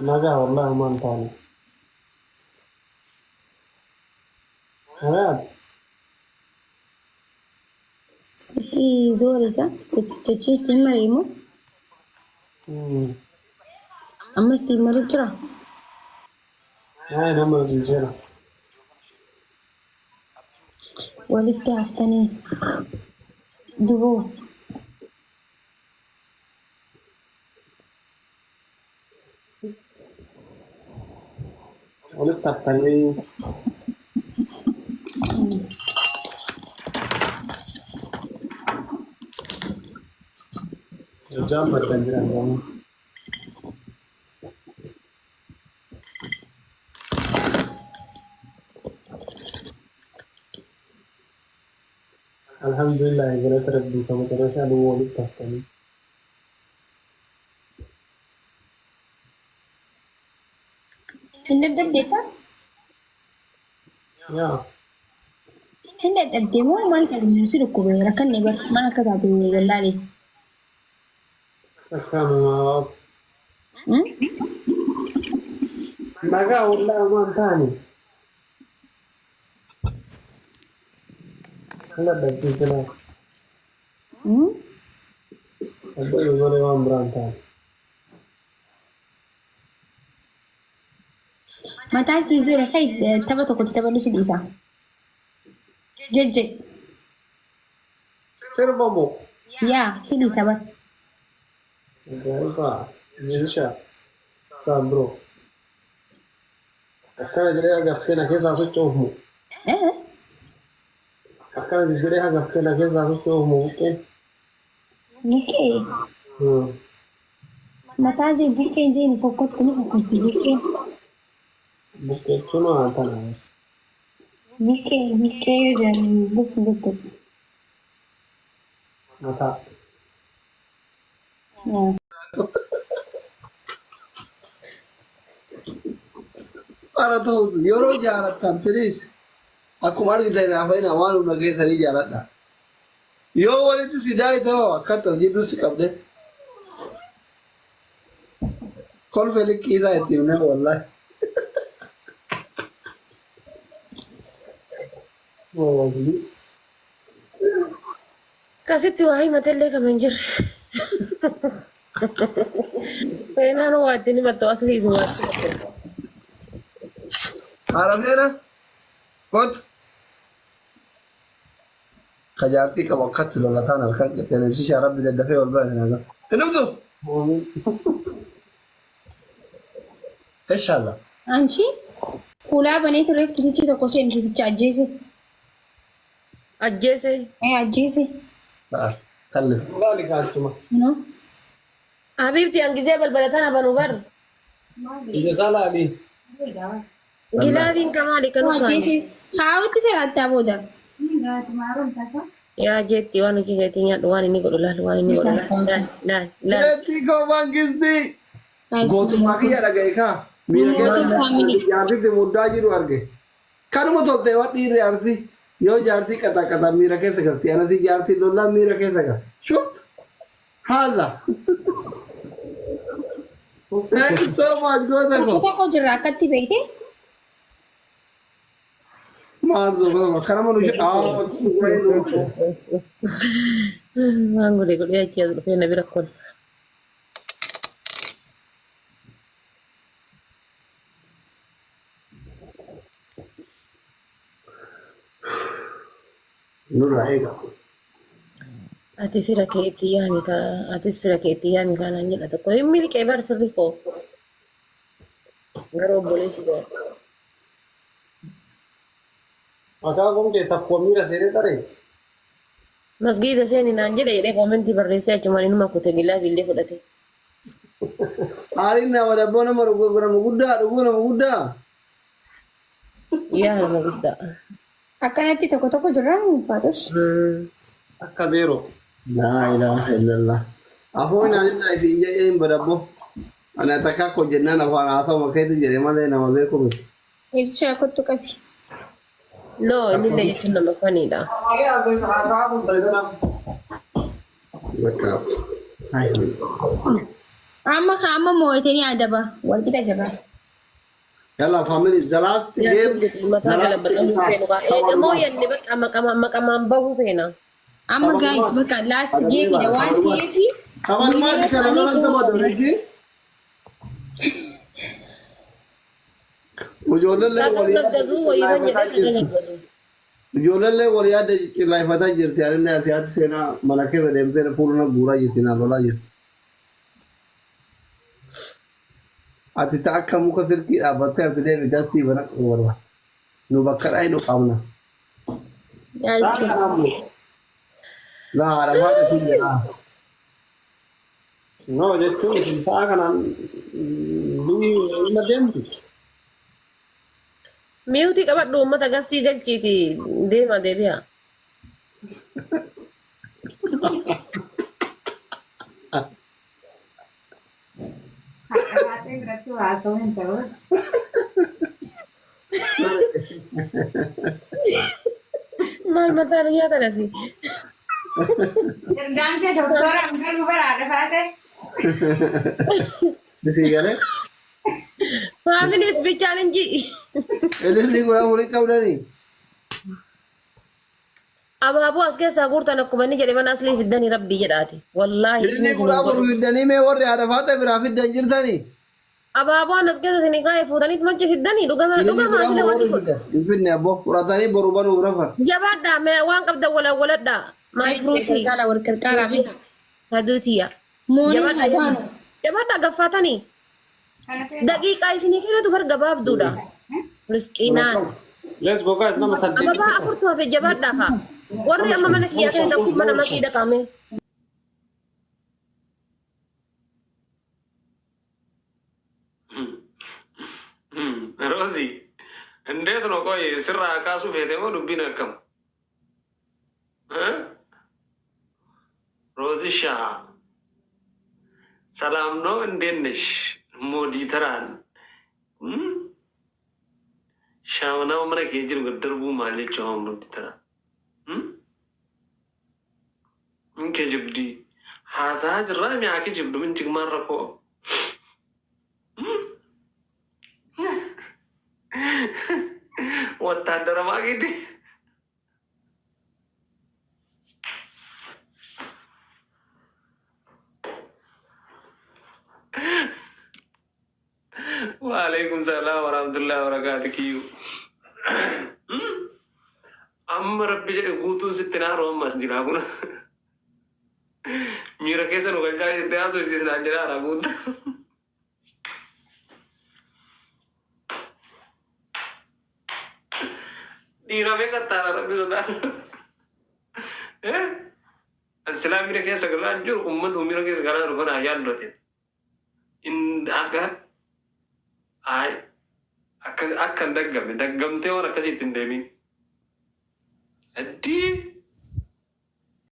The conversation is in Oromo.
نجا والله ما انت عارف. ستي زوري صح؟ ستي سيمريمو أمم. أما سيمري جرا هاي نمر زيزيرة. ولدت عفتني دبو ولدت التاني الجامعة التانية زمان. الحمد لله قريت ربي كما ترى أنا ولدت التاني. هند الدسا يا هند الدمو ما كان يصير كوبيرا كان نبر ما كتب ولا لي كان نجا والله ما انتاني. لا بس سنة أبغى يقول ما برانتان. متى سيزور خيد تبى كنت تبى لوسي ديسا جج سيربمو يا سيدي سبب غالبا جيشا سامبرو أكان جريها قفنا كيسا سوتشوفمو إيه أكان جريها قفنا كيسا سوتشوفمو أوكي. بوكي متى جي بوكي جيني فكرتني بوكي بوكي شنو أنتنا بوكي يوجد بس دكتور متى Para tuh, yoro jalan kan, please. Aku mari kita ini apa ini awal udah kayak tadi jalan dah. Yo, wali itu sudah itu, kata jitu sikap deh. Kau felik kita itu nih, wallah. والله جدي Kasi tuwahay matelle ka manjir. Kaya na ano wati ni mato asli isuwati. Arabnya kot. Kajarti ka wakat lolatan alkan kita nih sih Arab tidak dapat wal berada naga. Kenapa tuh? Insyaallah. أنشي ولا بنيت الريف تيجي تقصين تيجي تعجزي Ajjese. إيه عجزي Nah, kallif. ذلك عشما نو Habibti ang gizay balbalatan abanugar. الجزالة علي Giladin kamali هو kanukan. عجزي خاوي تسأل التابودا Ya jetti wanu kinga tinya duwani ni godolah duwani ni godolah. Dan. Jadi kau bangkis di. نايس Gotu maki ya lagi ka. Mira Gotu kita family. jadi di muda jiru arge. Kan mau tuh tewat di arti. Yo jarti kata-kata mira kita kerti. Anak di jarti lola mira kita kan. Shut. Hala. Thank you so much. Go there. فوتا كو جراكت تي بيتي Mazo, karena manusia. Ah, Mango de godia kia dulu kaya nabi rakon. Nur aega. Ati fira ke itiyami ka. Atis fira ke itiyami ka nanjil ato ko. Yung milik kay bar firri ko. Ngaro boleh sih ko. أكاكم كي تقوى ميرا سيري تري Masgida siya ni nanjil ay komenti barresa cuma inuma ko tegila bilde fudate. Ari na wala bona marugo guna maguda. Iya magudda. أكنتي تكو تكو جرام فاتوش أكا زيرو La ilaha illallah. Afo ina ina iti yin badabo. Ana takako jenna na fara ato makaitu jere male na mabeko. يبسي كنت كبي No, ini lagi itu nama Fanida. أيا زي حساب بيدنا Baka. Hai. أما مويتني عدبة والكده جبا. يلا فاميلي the last game mataa galabaxamuu feenu kaa eegamoo yanni bakka maqamaan bahuu feena. أما guys بقى last game ده وان تيجي. kabar ما تكلمنا أنت ما دوريكي وجولله وجولله وليا ده لايف هذا جرت يعني إنه أثيات سينا ملكة ده دم سينا فولنا غورا جتنا لولا جت أتيتك كم كثير كي أبغى أبتدي بدأتي بنا ورا نبكر أي نقامنا لا عرفت تيجي No, jechuun isaa kanaan nama deemtu. Miutii qabadhu uummata gassii galchiiti deema deebi'a. Maal mataan nyaata nasi. Ergaanke doktora angkar baraada faate. Disigale? Families bichaan inji. Elilli gura horii qabdani. Abaaboo as keessaa guurtan akkuma inni jedhe mana aslii fiddanii rabbii jedhaati. Wallaahi Elilli gura horii fiddanii mee warri haadha faata biraa fiddan jirtani? Abaaboon as keessa isin kaa'ee fuudhanii machi fiddanii dhugama asila wanti kun. Hin fidne abbo fudhatanii boru banuu rafan. Jabaadhaa mee waan qabdan walawwaladhaa. Maal fruutii. Kala warqarqaraa fi. Taduutiya. Jabaadhaa gaffaatanii. Daqiiqaa isinii kennitu bar gabaabduudha. Riskiinaan. Let's go guys, nama saddeet. Ababaa afurtu hafe jabaadhaa kaa. Warri amma mana kiyyaa kenna mana makii dhaqame. Rosi, እንዴት ነው? ቆይ ስራ ካሱ ፌቴሞ ዱቢን አከም ሮዚሻ ሰላም ነው? እንዴት ነሽ? ሞዲተራን ሻውናው መረ ከጅር ገደርቡ ማለች አሁን ሞዲተራን እንከ ጅብዲ ሐሳጅ ራሚ አኪ ጅብዱ ምን ጅግማረኮ ወታደር ማግኘት ወአለይኩም ሰላም ወራህመቱላሂ ወበረካቱሁ አምር ቢጀ ጉቱ ስትናሮ መስጂዳ ኩነ ሚረከሰ ነው ጋር ያዘ እዚህ ስላጀራ አራጉት Dhiirame qaxxaara rabbi sodaa. Silaa miira keessa galaa jiru uummata miira keessa galaa jiru kana yaaddote. Akka hin daggamne daggamtee waan akkasitti hin deemin. Addii